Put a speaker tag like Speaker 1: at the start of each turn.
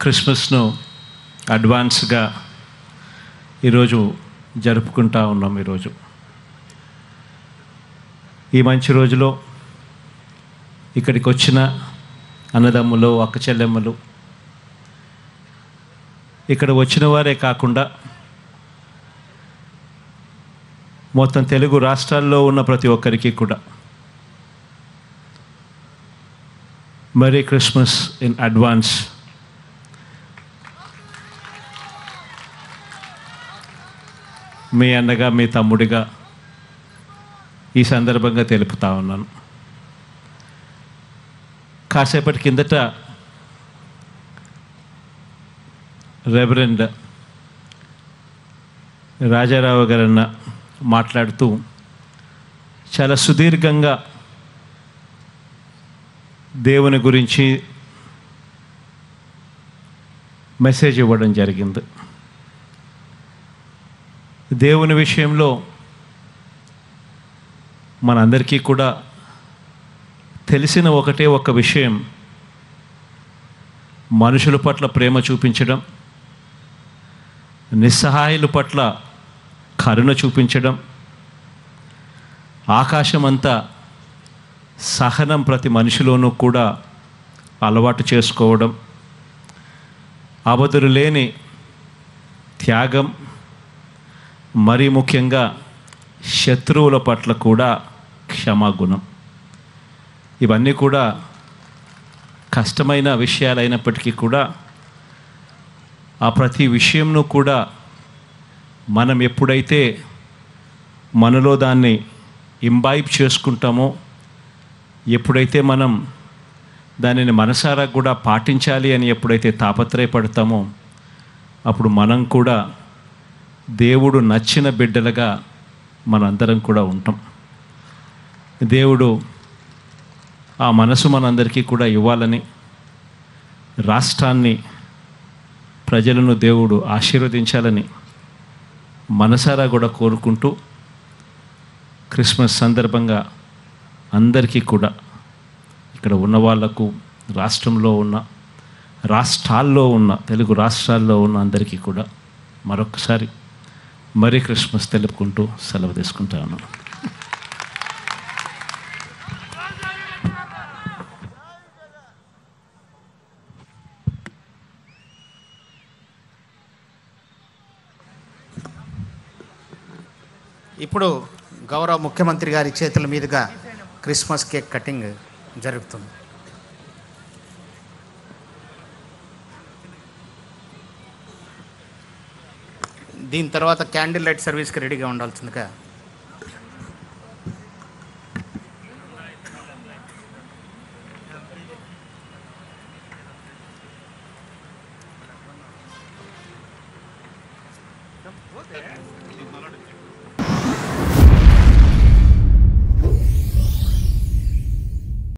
Speaker 1: క్రిస్మస్ను అడ్వాన్స్గా ఈరోజు జరుపుకుంటా ఉన్నాం. ఈరోజు ఈ మంచి రోజులో ఇక్కడికి వచ్చిన అన్నదమ్ములు, అక్క చెల్లెమ్మలు, ఇక్కడ వచ్చిన వారే కాకుండా మొత్తం తెలుగు రాష్ట్రాల్లో ఉన్న ప్రతి ఒక్కరికి కూడా మెరీ క్రిస్మస్ ఇన్ అడ్వాన్స్. మీ అన్నగా, మీ తమ్ముడిగా ఈ సందర్భంగా తెలుపుతా ఉన్నాను. కాసేపటి కిందట రెవరెండ్ రాజారావు గారన్న మాట్లాడుతూ చాలా సుదీర్ఘంగా దేవుని గురించి మెసేజ్ ఇవ్వడం జరిగింది. దేవుని విషయంలో మనందరికీ కూడా తెలిసిన ఒకటే ఒక విషయం, మనుషుల పట్ల ప్రేమ చూపించడం, నిస్సహాయుల పట్ల కరుణ చూపించడం, ఆకాశమంతా సహనం ప్రతి మనిషిలోనూ కూడా అలవాటు చేసుకోవడం, అవధులు లేని త్యాగం, మరీ ముఖ్యంగా శత్రువుల పట్ల కూడా క్షమాగుణం. ఇవన్నీ కూడా కష్టమైన విషయాలైనప్పటికీ కూడా ఆ ప్రతి విషయంను కూడా మనం ఎప్పుడైతే మనలో దాన్ని ఇంబైబ్ చేసుకుంటామో, ఎప్పుడైతే మనం దానిని మనసారా కూడా పాటించాలి అని ఎప్పుడైతే తాపత్రయపడతామో, అప్పుడు మనం కూడా దేవుడు నచ్చిన బిడ్డలుగా మనందరం కూడా ఉంటాం. దేవుడు ఆ మనసు మనందరికీ కూడా ఇవ్వాలని, రాష్ట్రాన్ని, ప్రజలను దేవుడు ఆశీర్వదించాలని మనసారా కూడా కోరుకుంటూ, క్రిస్మస్ సందర్భంగా అందరికీ కూడా, ఇక్కడ ఉన్న వాళ్లకు, రాష్ట్రంలో ఉన్న, రాష్ట్రాల్లో ఉన్న, తెలుగు రాష్ట్రాల్లో ఉన్న అందరికీ కూడా మరొకసారి మరీ క్రిస్మస్ తెలుపుకుంటూ సెలవు తీసుకుంటా ఉన్నాను.
Speaker 2: ఇప్పుడు గౌరవ ముఖ్యమంత్రి గారి చేతుల మీదుగా క్రిస్మస్ కేక్ కటింగ్ జరుగుతుంది. దీని తర్వాత క్యాండిల్ లైట్ సర్వీస్కి రెడీగా ఉండాల్సిందిగా